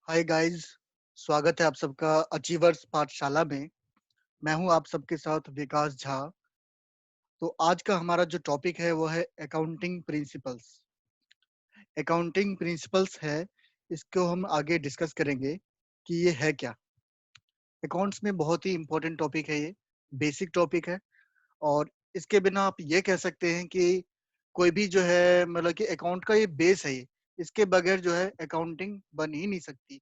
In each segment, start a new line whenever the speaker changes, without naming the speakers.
Hi guys, स्वागत है आप सबका अचीवर्स पाठशाला में। मैं हूं आप सबके साथ विकास झा। तो आज का हमारा जो टॉपिक है वो है अकाउंटिंग प्रिंसिपल्स। अकाउंटिंग प्रिंसिपल्स है, इसको हम आगे डिस्कस करेंगे कि ये है क्या। अकाउंट्स में बहुत ही इम्पोर्टेंट टॉपिक है ये, बेसिक टॉपिक है। और इसके बिना आप ये कह सकते हैं कि कोई भी जो है मतलब कि अकाउंट का ये बेस है ये। इसके बगैर जो है अकाउंटिंग बन ही नहीं सकती।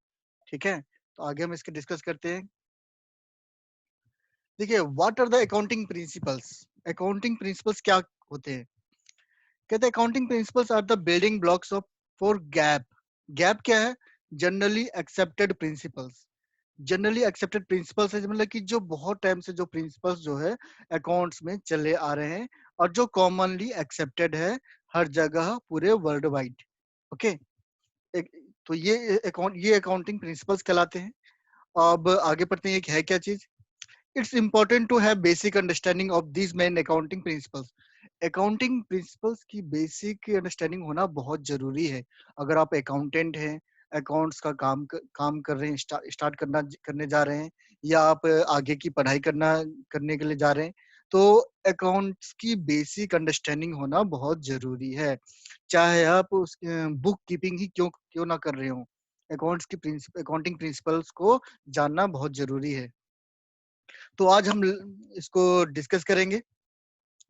ठीक है, तो आगे हम इसके डिस्कस करते हैं। देखिए, what are the accounting principles. Accounting principles क्या होते हैं? कहते हैं accounting principles are the building blocks of for GAAP. GAAP क्या है? Generally accepted principles. Generally accepted principles है मतलब कि जो बहुत टाइम से जो प्रिंसिपल्स जो है अकाउंट्स में चले आ रहे हैं और जो कॉमनली एक्सेप्टेड है हर जगह पूरे वर्ल्ड वाइड। ओके, तो ये अकाउंटिंग प्रिंसिपल्स कहलाते हैं। अब आगे बढ़ते हैं, ये है क्या चीज। It's important to have basic understanding of these main accounting principles. Accounting principles की बेसिक अंडरस्टैंडिंग होना बहुत जरूरी है। अगर आप अकाउंटेंट हैं, अकाउंट्स का काम कर रहे हैं, स्टार्ट करने जा रहे हैं, या आप आगे की पढ़ाई करने के लिए जा रहे हैं, तो अकाउंट्स की बेसिक अंडरस्टैंडिंग होना बहुत जरूरी है। चाहे आप उस बुक कीपिंग ही क्यों क्यों ना कर रहे हो, अकाउंटिंग प्रिंसिपल्स को जानना बहुत जरूरी है। तो आज हम इसको डिस्कस करेंगे।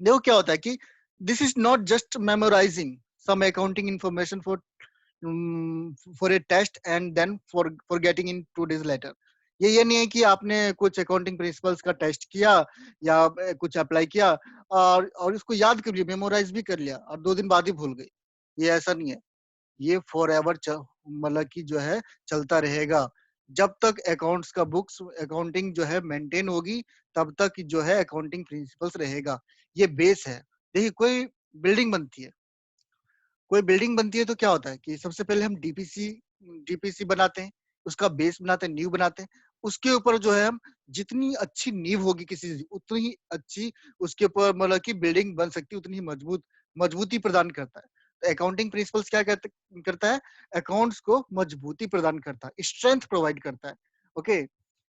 देखो क्या होता है कि this is not just memorising some accounting information for a test and then forgetting in 2 days later. ये नहीं है कि आपने कुछ अकाउंटिंग प्रिंसिपल्स का टेस्ट किया या कुछ अप्लाई किया और इसको याद कर लिया, मेमोराइज भी कर लिया और 2 दिन बाद ही भूल गए। ये ऐसा नहीं है। ये फॉर एवर मतलब कि जो है चलता रहेगा। जब तक अकाउंट्स का बुक्स अकाउंटिंग जो है मेंटेन होगी, तब तक जो है अकाउंटिंग प्रिंसिपल्स रहेगा। ये बेस है। देखिए, बिल्डिंग बनती है कोई बिल्डिंग बनती है तो क्या होता है कि सबसे पहले हम डीपीसी बनाते हैं, उसका बेस बनाते हैं, नींव बनाते हैं। उसके ऊपर जो है हम जितनी अच्छी नींव होगी किसी चीज़ की, उतनी ही अच्छी उसके ऊपर मतलब कि बिल्डिंग बन सकती है, उतनी ही मजबूती प्रदान करता है। तो अकाउंटिंग प्रिंसिपल्स क्या करता है? अकाउंट्स को मजबूती प्रदान करता है, स्ट्रेंथ प्रोवाइड करता है। ओके,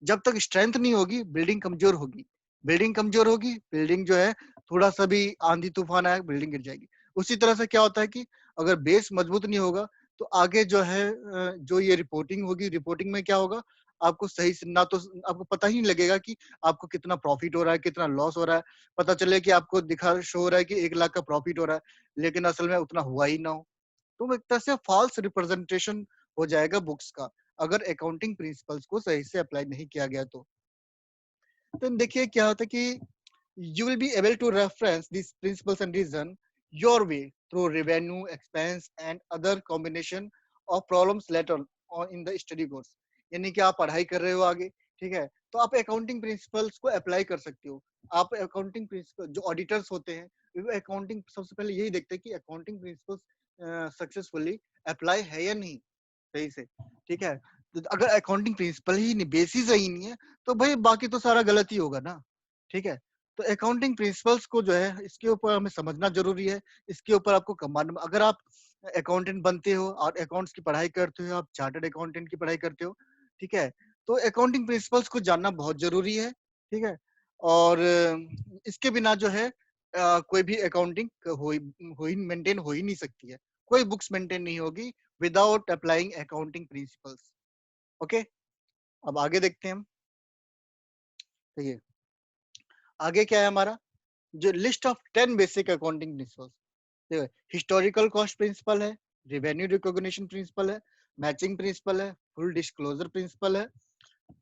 जब तक स्ट्रेंथ नहीं होगी, बिल्डिंग कमजोर होगी। बिल्डिंग जो है थोड़ा सा भी आंधी तूफान आए, बिल्डिंग गिर जाएगी। उसी तरह से क्या होता है कि अगर बेस मजबूत नहीं होगा, तो आगे जो है जो ये रिपोर्टिंग होगी, रिपोर्टिंग में क्या होगा, आपको सही से ना तो आपको पता ही नहीं लगेगा कि आपको कितना प्रॉफिट हो रहा है, कितना लॉस हो रहा है। पता चले कि आपको शो हो रहा है कि 1 लाख का प्रॉफिट हो रहा है, लेकिन असल में उतना हुआ ही ना हो। तो वो एक तरह से फॉल्स रिप्रेजेंटेशन हो जाएगा बुक्स का, अगर अकाउंटिंग प्रिंसिपल्स को सही से अप्लाई नहीं किया गया तो देखिए क्या होता है कि you will be able to reference these principles and reason your way through revenue, expense and other combination of problems later on in the study course। यानी कि आप पढ़ाई कर रहे हो आगे, ठीक है, तो आप अकाउंटिंग प्रिंसिपल्स को अप्लाई कर सकते हो। आप अकाउंटिंग प्रिंसिपल जो ऑडिटर्स होते हैं, वो अकाउंटिंग सबसे पहले यही देखते हैं कि अकाउंटिंग प्रिंसिपल्स सक्सेसफुली अप्लाई है या नहीं सही से। ठीक है, तो अगर अकाउंटिंग प्रिंसिपल ही नहीं, बेसिस ही नहीं है, तो भाई बाकी तो सारा गलत ही होगा ना। ठीक है, तो अकाउंटिंग प्रिंसिपल्स को जो है इसके ऊपर हमें समझना जरूरी है। इसके ऊपर आपको कमांड, अगर आप अकाउंटेंट बनते हो और अकाउंट्स की पढ़ाई करते हो, आप चार्टर्ड अकाउंटेंट की पढ़ाई करते हो, ठीक है, तो अकाउंटिंग प्रिंसिपल्स को जानना बहुत जरूरी है। ठीक है, और इसके बिना जो है कोई भी अकाउंटिंग हो ही मेंटेन हो ही नहीं सकती है। कोई बुक्स मेंटेन नहीं होगी without applying accounting principles. Okay, अब आगे देखते हैं हम। देखिए आगे क्या है हमारा, जो list of 10 basic accounting principles. देखो, हिस्टोरिकल कॉस्ट प्रिंसिपल है, रेवेन्यू रिकॉग्निशन प्रिंसिपल है, मैचिंग प्रिंसिपल है, फुल डिस्क्लोजर प्रिंसिपल है,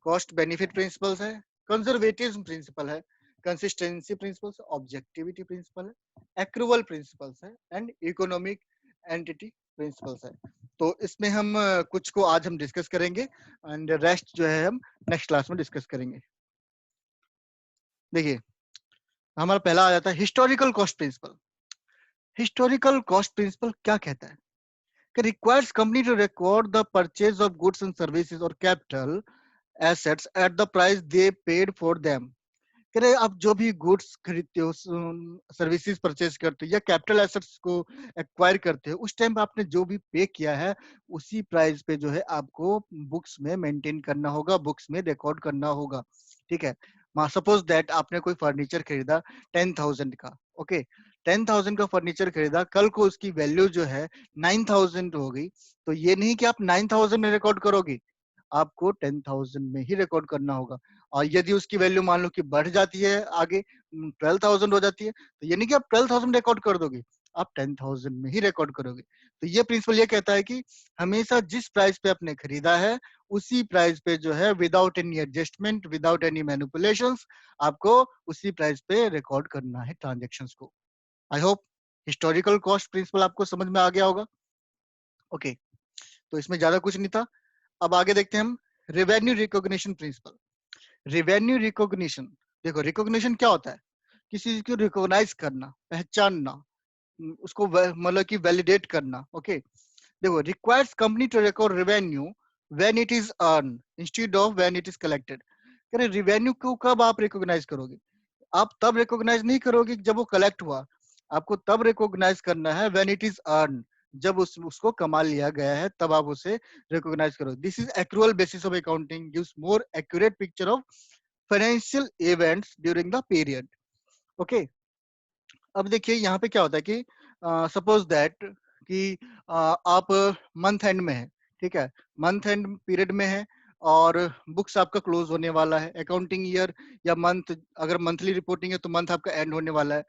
कॉस्ट बेनिफिट प्रिंसिपल्स है, कंजर्वेटिव्स प्रिंसिपल है, कंसिस्टेंसी प्रिंसिपल्स, ऑब्जेक्टिविटी प्रिंसिपल है, एक्रूवल प्रिंसिपल्स है एंड इकोनॉमिक एंटिटी प्रिंसिपल्स है। तो इसमें हम कुछ को आज हम डिस्कस करेंगे एंड रेस्ट जो है हम नेक्स्ट क्लास में डिस्कस करेंगे। देखिए, हमारा पहला आ जाता है historical cost principle. Historical cost principle क्या कहता है कि requires company to record the purchase of goods and services or capital assets at the price they paid for them कह रहे आप जो भी गुड्स खरीदते हो, सर्विसेज परचेज करते हो या कैपिटल एसेट्स को एक्वायर करते हो, उस टाइम पे आपने जो भी पे किया है उसी प्राइस पे जो है आपको बुक्स में मेंटेन करना होगा, बुक्स में रिकॉर्ड करना होगा। ठीक है, सपोज दैट आपने कोई फर्नीचर खरीदा 10,000 का, ओके, 10,000 का फर्नीचर खरीदा, कल को उसकी वैल्यू जो है 9,000 हो गई, तो ये नहीं कि आप 9,000 में रिकॉर्ड करोगे, आपको 10,000 में ही रिकॉर्ड करना होगा। और यदि उसकी वैल्यू मान लो कि बढ़ जाती है आगे, 12,000 हो जाती है, तो ये नहीं कि आप 12,000 रिकॉर्ड कर दोगे, आप 10,000 में ही रिकॉर्ड करोगे। तो ये प्रिंसिपल ये कहता है कि हमेशा जिस प्राइस पे आपने खरीदा है उसी प्राइस पे जो है without any adjustment, without any manipulations, आपको उसी प्राइस पे रिकॉर्ड करना है ट्रांजेक्शन्स को। I hope historical cost principle आपको समझ में आ गया होगा। ओके, तो इसमें ज्यादा कुछ नहीं था। अब आगे देखते हैं हम revenue recognition principal. Revenue recognition, देखो रिकॉग्निशन क्या होता है, किसी चीज को रिकॉग्नाइज करना, पहचानना, उसको मतलब कि वैलिडेट करना। ओके, देखो requires company to record revenue when it is earn instead of when it is collected. कह रहे रेवेन्यू को कब आप रिकॉग्नाइज करोगे, आप तब रिकॉग्नाइज नहीं करोगे जब वो कलेक्ट हुआ, आपको तब रिकॉग्नाइज करना है व्हेन इट इज अर्न, जब उसको कमा लिया गया है तब आप उसे रिकॉग्नाइज करो। This is accrual basis of accounting, gives more accurate picture of financial events during the period. Okay, अब देखिए यहाँ पे क्या होता है कि सपोज दैट कि आप मंथ एंड में है, ठीक है, मंथ एंड पीरियड में है और बुक्स आपका क्लोज होने वाला है, अकाउंटिंग ईयर या मंथ, अगर मंथली रिपोर्टिंग है तो मंथ आपका एंड होने वाला है।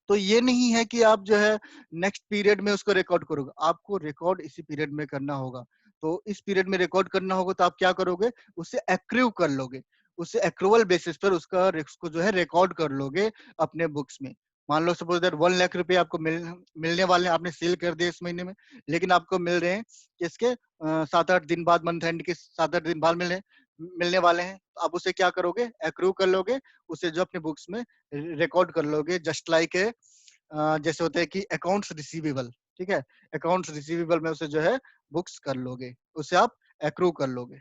तो ये नहीं है कि आप जो है नेक्स्ट पीरियड में उसको रिकॉर्ड करोगे, आपको रिकॉर्ड इसी पीरियड में करना होगा। तो इस पीरियड में रिकॉर्ड करना होगा तो आप क्या करोगे, उसे एक्रू कर लोगे, उसे एक्रूवल बेसिस पर उसका उसको जो है रिकॉर्ड कर लोगे अपने बुक्स में। मान लो सपोज दैट 1 लाख रुपए आपको मिलने वाले हैं, आपने सेल कर दिए इस महीने में, लेकिन आपको मिल रहे हैं कि इसके 7-8 दिन बाद, मंथ एंड के 7-8 दिन बाद मिलने वाले हैं, तो आप उसे क्या करोगे, एक्रू कर लोगे, उसे जो अपने बुक्स में रिकॉर्ड कर लोगे, जस्ट लाइक जैसे होता है कि अकाउंट्स रिसीवेबल, ठीक है, अकाउंट्स रिसीवेबल में उसे जो है बुक्स कर लोगे, उसे आप एक्रू कर लोगे।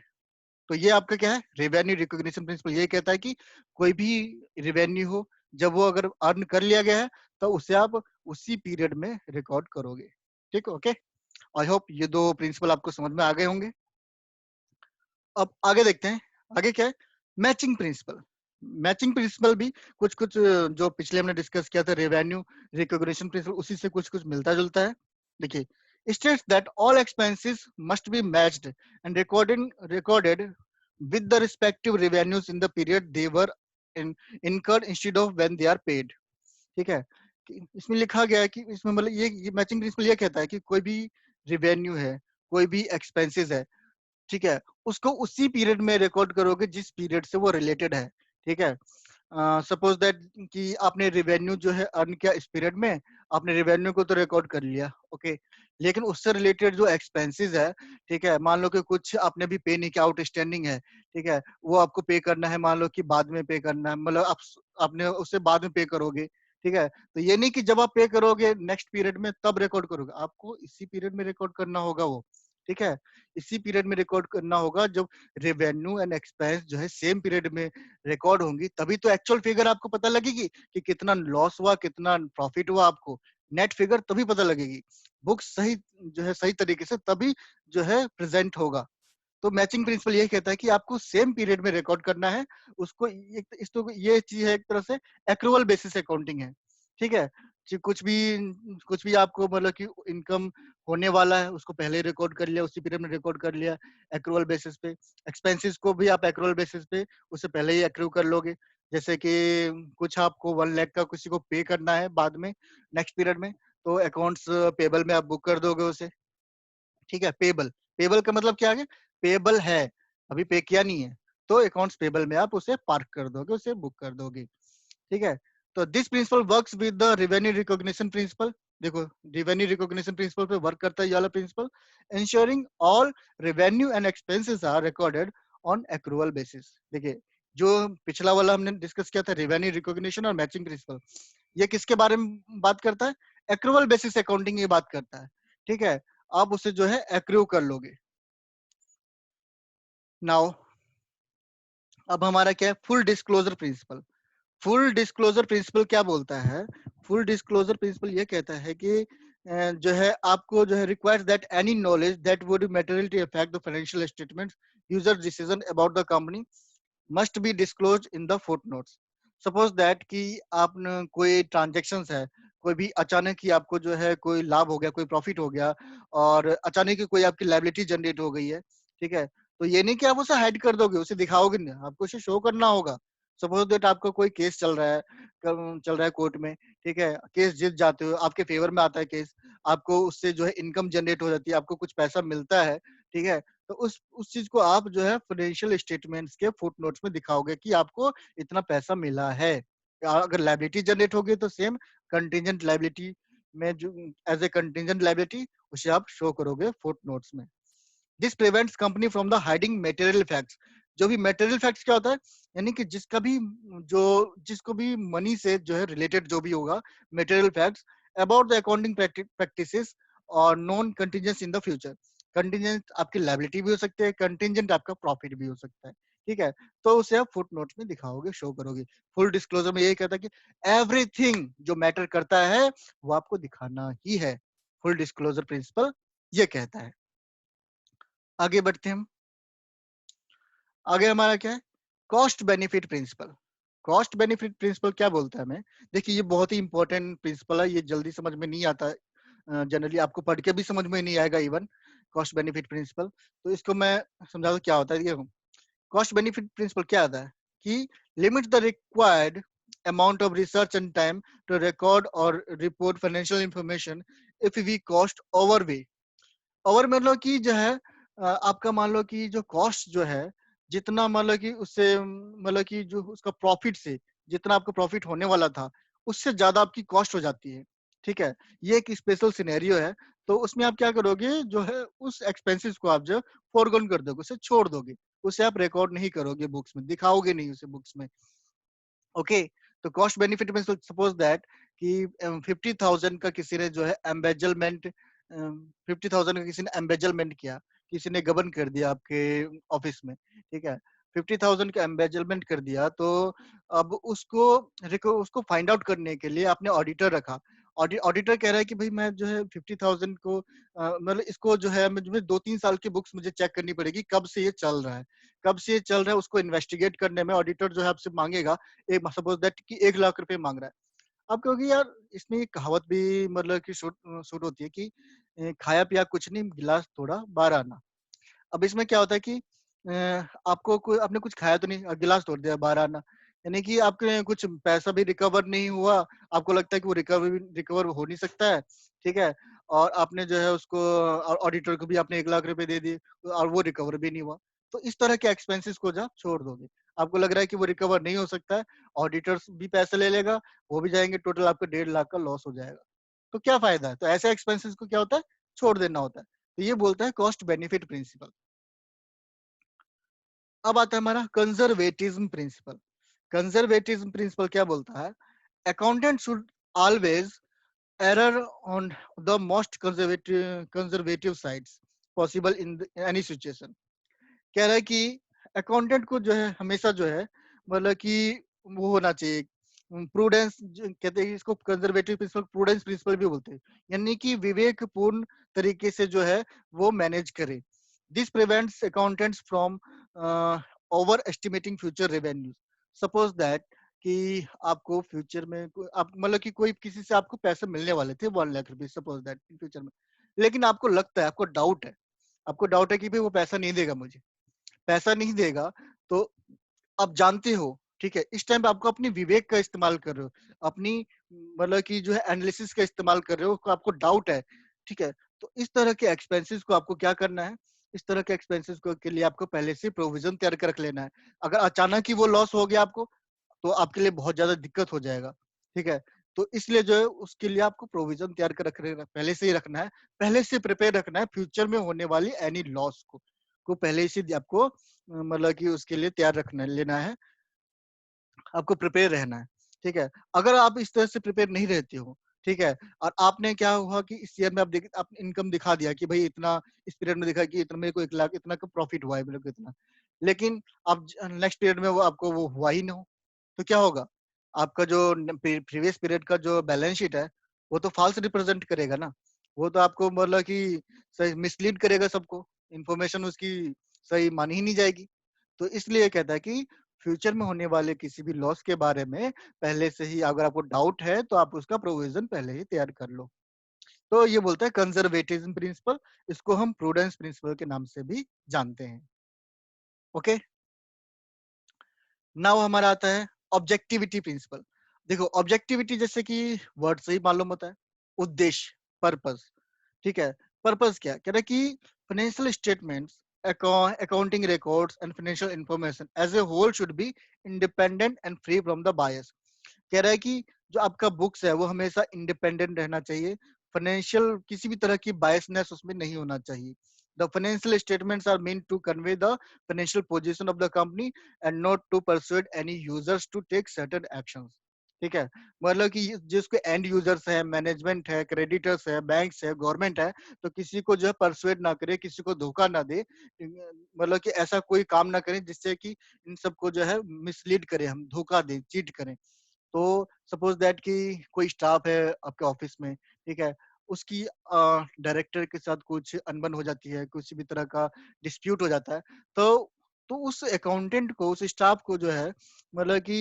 तो ये आपका क्या है, रेवेन्यू रिकॉग्निशन प्रिंसिपल ये कहता है कि कोई भी रेवेन्यू हो, जब वो अगर अर्न कर लिया गया है तो उसे आप उसी पीरियड में रिकॉर्ड करोगे। ठीक, ओके, आई होप ये दो प्रिंसिपल आपको समझ में आ गए होंगे। अब आगे देखते हैं, आगे क्या है, मैचिंग प्रिंसिपल। मैचिंग प्रिंसिपल भी कुछ कुछ जो पिछले हमने डिस्कस किया था रेवेन्यू रिकॉग्निशन प्रिंसिपल, उसी से कुछ कुछ मिलता जुलता है। देखिए, states that all expenses must be matched and recorded with the respective revenues in the period they were incurred instead of when they are paid। ठीक है, इसमें लिखा गया है कि इसमें मतलब ये मैचिंग प्रिंसिपल ये कहता है कि कोई भी रेवेन्यू है, कोई भी एक्सपेंसेस है, ठीक है, उसको उसी पीरियड में रिकॉर्ड करोगे जिस पीरियड से वो रिलेटेड है। ठीक है, सपोज दैट कि आपने रेवेन्यू जो है अर्न किया इस पीरियड में, आपने रेवेन्यू को तो रिकॉर्ड कर लिया, ओके, लेकिन उससे रिलेटेड जो एक्सपेंसेस है, ठीक है, मान लो कि कुछ आपने भी पे नहीं किया, आउटस्टैंडिंग है, ठीक है, वो आपको पे करना है, मान लो कि बाद में पे करना है, मतलब आपने उससे बाद में पे करोगे। ठीक है, तो ये नहीं कि जब आप पे करोगे नेक्स्ट पीरियड में तब रिकॉर्ड करोगे, आपको इसी पीरियड में रिकॉर्ड करना होगा वो। ठीक है, इसी पीरियड में रिकॉर्ड करना होगा जब रेवेन्यू एंड एक्सपेंस जो है सेम पीरियड में रिकॉर्ड होंगी, तभी तो एक्चुअल फिगर आपको पता लगेगी कि कितना लॉस हुआ, कितना प्रॉफिट हुआ, आपको नेट फिगर तभी पता लगेगी। बुक सही जो है सही तरीके से तभी जो है प्रेजेंट होगा। तो मैचिंग प्रिंसिपल यही कहता है कि आपको सेम पीरियड में रिकॉर्ड करना है उसको, ये चीज है एक तरह से एक्रूवल बेसिस अकाउंटिंग है। ठीक है, कि कुछ भी आपको मतलब कि इनकम होने वाला है उसको पहले रिकॉर्ड कर लिया, उसी पीरियड में रिकॉर्ड कर लिया एक्रूवल बेसिस पे। एक्सपेंसेस को भी आप एक्रूवल बेसिस पे उससे पहले ही एक्रू कर लोगे। जैसे कि कुछ आपको 1 लाख का किसी को पे करना है बाद में नेक्स्ट पीरियड में, तो अकाउंट्स पेबल में आप बुक कर दोगे उसे। ठीक है, पेबल, पेबल का मतलब क्या है, पेबल है, अभी पे किया नहीं है, तो अकाउंट्स पेबल में आप उसे पार्क कर दोगे, उसे बुक कर दोगे। ठीक है, तो this principle works with the revenue recognition principle. देखो, रेवेन्यू रिकॉग्निशन प्रिंसिपल पे वर्क करता है ये वाला principle, ensuring all revenue and expenses are recorded on accrual basis. देखिए, जो पिछला वाला हमने डिस्कस किया था रेवेन्यू रिकॉग्निशन और मैचिंग प्रिंसिपल, ये किसके बारे में बात करता है, एक्रूवल बेसिस अकाउंटिंग ये बात करता है। ठीक है, आप उसे जो है एक्रू कर लोगे। नाउ अब हमारा क्या है, full disclosure principle. Full disclosure principle क्या बोलता है? फुल डिस्क्लोजर प्रिंसिपल ये कहता है कि जो है आपको जो है requires that any knowledge that would materially affect the financial statements, user decision about the company must be disclosed in the footnotes. Suppose that कि आप कोई ट्रांजेक्शन्स है, कोई भी अचानक ही आपको जो है कोई लाभ हो गया, कोई प्रॉफिट हो गया और अचानक ही कोई आपकी लायबिलिटी जनरेट हो गई है, ठीक है? तो ये नहीं कि आप उसे हाइड कर दोगे, उसे दिखाओगे नहीं, आपको उसे शो करना होगा। सपोज दैट आपका कोई केस चल रहा है कोर्ट में, ठीक है? केस जीत जाते हो, आपके फेवर में आता है केस, आपको उससे जो है इनकम जनरेट हो जाती है, आपको कुछ पैसा मिलता है, ठीक है? तो उस चीज को आप जो है फाइनेंशियल स्टेटमेंट्स के फुटनोट्स में दिखाओगे कि आपको इतना पैसा मिला है। अगर लायबिलिटी जनरेट होगी तो सेम कंटीजेंट लायबिलिटी में जो एज ए कंटीजेंट लायबिलिटी उसे आप शो करोगे फुटनोट्स में। This prevents company from the hiding material facts. जो भी मटेरियल फैक्ट्स क्या होता है, यानी कि जो जिसको भी मनी से जो है रिलेटेड जो भी होगा material facts about the accounting practices और non contingence in the future. Contingent आपकी लायबिलिटी भी हो सकती है, कंटीजेंट आपका प्रॉफिट भी हो सकता है, ठीक है? तो उसे आप फुट नोट्स में दिखाओगे, शो करोगे। फुल डिस्क्लोजर में यही कहता है कि एवरीथिंग जो मैटर करता है वो आपको दिखाना ही है। फुल डिस्क्लोजर प्रिंसिपल ये कहता है। आगे बढ़ते हैं हम। आगे हमारा क्या है? Cost benefit principle. Cost benefit principle क्या बोलता है हमें? देखिए ये बहुत ही इंपॉर्टेंट प्रिंसिपल है, ये जल्दी समझ में नहीं आता है। जनरली आपको पढ़ के भी समझ में नहीं आएगा इवन कॉस्ट बेनिफिट प्रिंसिपल। तो इसको मैं समझा दूं क्या होता है। देखो कॉस्ट बेनिफिट प्रिंसिपल क्या आता है कि limit the required amount of research and time to record or report financial information if we cost overweigh। और मतलब कि जो है आपका मान लो कि जो कॉस्ट जो है जितना मतलब कि उससे मतलब कि जो उसका प्रॉफिट से जितना आपको प्रॉफिट होने वाला था उससे ज्यादा आपकी कॉस्ट हो जाती है, ठीक है? ये एक स्पेशल सिनेरियो है। तो उसमें आप क्या करोगे जो है उस एक्सपेंसेस को आप जो फोरगोन कर दोगे, उसे छोड़ दोगे, उसे आप रिकॉर्ड नहीं करोगे बुक्स में, दिखाओगे नहीं उसे बुक्स में। ओके, तो कॉस्ट बेनिफिट में सपोज दैट कि 50,000 का किसी ने जो है एम्बेजलमेंट 50,000 का किसी ने एम्बेजलमेंट किया, किसी ने गबन कर दिया आपके ऑफिस में, ठीक है? 50,000 का एम्बेजलमेंट कर दिया तो अब उसको फाइंड आउट करने के लिए आपने ऑडिटर रखा। ऑडिटर कह रहा है कि भाई मैं जो है 50,000 को मतलब इसको जो है मुझे 2-3 साल की बुक्स मुझे चेक करनी पड़ेगी, कब से ये चल रहा है, कब से ये चल रहा है, उसको इन्वेस्टिगेट करने में ऑडिटर जो है आपसे मांगेगा। एक सपोज दैट कि 1 लाख रुपए मांग रहा है। अब क्योंकि यार इसमें एक कहावत भी मतलब कि शूट होती है कि खाया पिया कुछ नहीं, गिलास तोड़ा 12 आना। अब इसमें क्या होता है कि आपको कोई आपने कुछ खाया तो नहीं, गिलास तोड़ दिया 12 आना, यानी कि आपके कुछ पैसा भी रिकवर नहीं हुआ। आपको लगता है कि वो रिकवर हो नहीं सकता है, ठीक है? और आपने जो है उसको ऑडिटर को भी आपने 1 लाख रुपए दे दिए और वो रिकवर भी नहीं हुआ। तो इस तरह के एक्सपेंसेस को आप छोड़ दोगे। आपको लग रहा है कि वो रिकवर नहीं हो सकता है, ऑडिटर्स भी पैसे ले लेगा, वो भी जाएंगे, टोटल आपका 1.5 लाख का लॉस हो जाएगा। तो क्या फायदा है? तो ऐसे एक्सपेंसेस को क्या होता है, छोड़ देना होता है। तो ये बोलता है कॉस्ट बेनिफिट प्रिंसिपल। अब आता है हमारा कंजर्वेटिज्म प्रिंसिपल। कंजर्वेटिज्म प्रिंसिपल क्या बोलता है? Accountant should always error on the most conservative sides possible in any situation। कह रहा है कि अकाउंटेंट को जो है हमेशा जो है मतलब कि वो होना चाहिए प्रूडेंस, कहते हैं इसको कंजर्वेटिव प्रिंसिपल, प्रूडेंस प्रिंसिपल भी बोलते हैं, यानी कि विवेकपूर्ण तरीके से जो है वो मैनेज करे। This prevents accountants from over estimating future revenue. Suppose that कि आपको फ्यूचर में आप मतलब कि कोई किसी से आपको पैसे मिलने वाले थे 1 लाख रुपए, सपोज दैट इन फ्यूचर में, लेकिन आपको लगता है, आपको डाउट है कि भाई वो पैसा नहीं देगा मुझे, पैसा नहीं देगा। तो आप जानते हो, ठीक है, इस टाइम पे आपको अपनी विवेक का इस्तेमाल कर रहे हो, अपनी मतलब कि जो है एनालिसिस का इस्तेमाल कर रहे हो, आपको डाउट है, ठीक है? तो इस तरह के एक्सपेंसेस को आपको क्या करना है? इस तरह के एक्सपेंसेस को के लिए आपको पहले से प्रोविजन तैयार कर रख लेना है। अगर अचानक ही वो लॉस हो गया आपको, तो आपके लिए बहुत ज्यादा दिक्कत हो जाएगा, ठीक है? तो इसलिए जो है उसके लिए आपको प्रोविजन तैयार कर पहले से ही रखना है, पहले से प्रिपेयर रखना है फ्यूचर में होने वाली एनी लॉस को पहले से आपको मतलब कि उसके लिए तैयार रखना लेना है, आपको प्रिपेयर रहना है, ठीक है? अगर आप इस तरह से प्रिपेयर नहीं रहते हो, ठीक है? और आपने क्या हुआ कि इस ईयर में आप इनकम दिखा दिया कि भाई इतना, इस पीरियड में दिखा कि इतना मेरे को 1 लाख इतना का प्रॉफिट हुआ है मेरे को इतना, लेकिन अब नेक्स्ट पीरियड में वो आपको वो हुआ ही ना हो, तो क्या होगा? आपका जो प्रीवियस पीरियड का जो बैलेंस शीट है वो तो फॉल्स रिप्रेजेंट करेगा ना, वो तो आपको मतलब कि सही मिसलीड करेगा सबको, इंफॉर्मेशन उसकी सही मानी ही नहीं जाएगी। तो इसलिए कहता है कि फ्यूचर में होने वाले किसी भी लॉस के बारे में पहले से ही अगर आपको डाउट है तो आप उसका प्रोविजन पहले ही तैयार कर लो। तो ये बोलता है कंजर्वेटिज्म प्रिंसिपल, इसको हम प्रूडेंस प्रिंसिपल के नाम से भी जानते हैं। ओके, नाउ हमारा आता है ऑब्जेक्टिविटी प्रिंसिपल। देखो ऑब्जेक्टिविटी जैसे कि वर्ड से ही मालूम होता है, उद्देश्य, पर्पस। ठीक है, पर्पस क्या कह रहा है कि financial statements, accounting records and financial information as a whole should be independent and free from the bias. कह रहा है कि जो आपका बुक्स है वो हमेशा इंडिपेंडेंट रहना चाहिए, फाइनेंशियल किसी भी तरह की बायसनेस उसमें नहीं होना चाहिए। The financial statements are meant to convey the financial position of the company and not to persuade any users to take certain actions। ठीक है, मतलब कि जिसके एंड यूजर्स है, मैनेजमेंट है, क्रेडिटर्स है, बैंक्स है, गवर्नमेंट है, तो किसी को जो है परसुएड ना करे, किसी को धोखा ना दे, मतलब कि ऐसा कोई काम ना करें जिससे कि इन सबको जो है मिसलीड करें, हम धोखा दें, चीट करें। तो सपोज दैट कि कोई स्टाफ है आपके ऑफिस में, ठीक है, उसकी डायरेक्टर के साथ कुछ अनबन हो जाती है, किसी भी तरह का डिस्प्यूट हो जाता है, तो उस अकाउंटेंट को, उस स्टाफ को जो है मतलब कि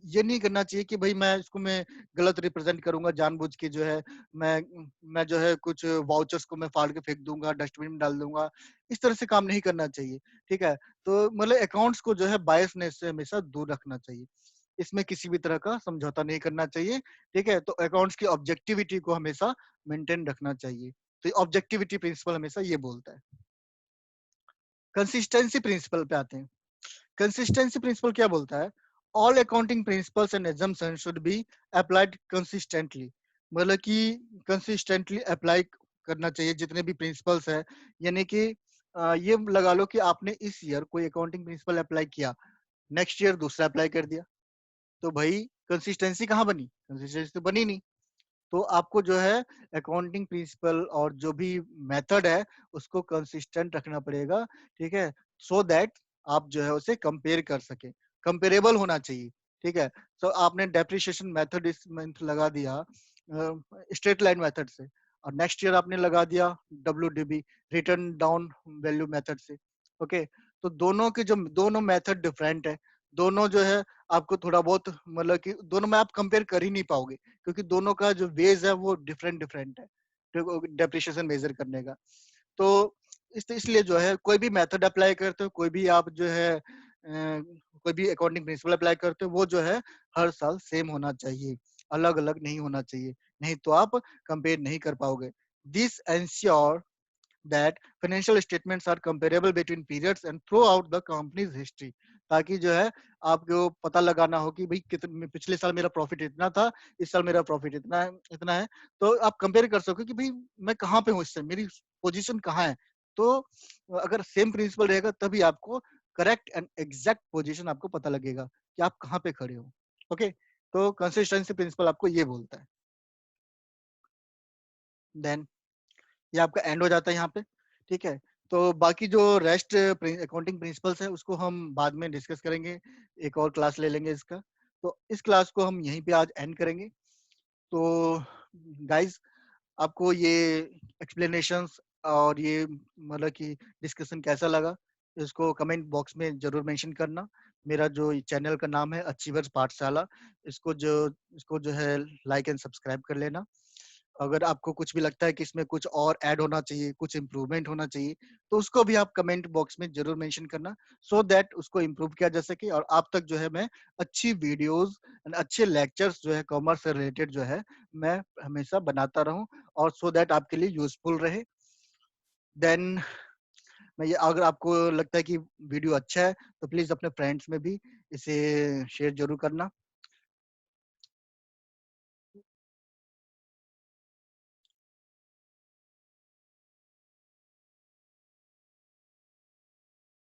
ये नहीं करना चाहिए कि भाई मैं गलत रिप्रेजेंट करूंगा जानबूझ के, जो है मैं जो है कुछ वाउचर्स को मैं फाड़ के फेंक दूंगा, डस्टबिन में डाल दूंगा। इस तरह से काम नहीं करना चाहिए। ठीक है, तो मतलब अकाउंट्स को जो है बायसनेस से हमेशा दूर रखना चाहिए, इसमें किसी भी तरह का समझौता नहीं करना चाहिए। ठीक है, तो अकाउंट्स की ऑब्जेक्टिविटी को हमेशा मेंटेन रखना चाहिए। तो ऑब्जेक्टिविटी प्रिंसिपल हमेशा ये बोलता है। कंसिस्टेंसी प्रिंसिपल पे आते हैं। कंसिस्टेंसी प्रिंसिपल क्या बोलता है? All accounting principles and assumption should be applied consistently. मतलब कि कंसिस्टेंटली अप्लाई करना चाहिए जितने भी प्रिंसिपल्स है। यानी कि ये लगा लो कि आपने इस ईयर कोई अकाउंटिंग प्रिंसिपल अप्लाई किया, नेक्स्ट ईयर दूसरा अप्लाई कर दिया, तो भाई कंसिस्टेंसी कहाँ बनी? कंसिस्टेंसी तो बनी नहीं। तो आपको जो है अकाउंटिंग प्रिंसिपल और जो भी मेथड है उसको कंसिस्टेंट रखना पड़ेगा। ठीक है, सो दैट आप जो है उसे कंपेयर कर सके, कंपेरेबल होना चाहिए। ठीक है, तो आपने डेप्रिसिएशन मेथड इस मंथ लगा दिया स्ट्रेट लाइन मेथड से, और नेक्स्ट ईयर आपने लगा दिया W return down value method से। ओके, तो दोनों के जो दोनों मेथड डिफरेंट है, दोनों जो है आपको थोड़ा बहुत मतलब कि दोनों में आप कंपेयर कर ही नहीं पाओगे, क्योंकि दोनों का जो वेज है वो डिफरेंट डिफरेंट है डेप्रिसिएशन मेजर करने का। तो इसलिए जो है कोई भी मेथड अप्लाई करते हो, कोई भी आप जो है कोई भी अकाउंटिंग प्रिंसिपल अप्लाई करते हो, वो जो है हर साल सेम होना चाहिए, अलग अलग नहीं होना चाहिए, नहीं तो आप कंपेयर नहीं कर पाओगे। This ensure that financial statements are comparable between periods and throughout the company's history। ताकि जो है आपको पता लगाना हो कि भाई कितने पिछले साल मेरा प्रॉफिट इतना था, इस साल मेरा प्रॉफिट इतना है, तो आप कंपेयर कर सको कि भाई मैं कहाँ पे हूँ, इससे मेरी पोजीशन कहाँ है। तो अगर सेम प्रिंसिपल रहेगा तभी आपको करेक्ट एंड एग्जैक्ट पोजीशन आपको पता लगेगा कि आप कहाँ पे खड़े हो। ओके, तो कंसिस्टेंसी प्रिंसिपल आपको ये बोलता है। देन ये आपका एंड हो जाता है यहाँ पे। ठीक है, तो बाकी जो रेस्ट अकाउंटिंग प्रिंसिपल्स है उसको हम बाद में डिस्कस करेंगे, एक और क्लास ले लेंगे इसका। तो इस क्लास को हम यहीं पे आज एंड करेंगे। तो गाइस, आपको ये एक्सप्लेनेशंस और ये मतलब कि डिस्कशन कैसा लगा, इसको कमेंट बॉक्स में जरूर मेंशन करना। मेरा जो चैनल का नाम है अचीवर्स पाठशाला, इसको जो है लाइक एंड सब्सक्राइब कर लेना। अगर आपको कुछ भी लगता है कि इसमें कुछ और ऐड होना चाहिए, कुछ इम्प्रूवमेंट होना चाहिए, तो उसको भी आप कमेंट बॉक्स में ज़रूर मेंशन करना, सो दैट उसको इम्प्रूव किया जा सके और आप तक जो है मैं अच्छी वीडियोज़ एंड अच्छे लेक्चर्स जो है कॉमर्स से रिलेटेड जो है मैं हमेशा बनाता रहूँ, और सो दैट आपके लिए यूज़फुल रहे। देन मैं ये अगर आपको लगता है कि वीडियो अच्छा है, तो प्लीज़ अपने फ्रेंड्स में भी इसे शेयर ज़रूर करना।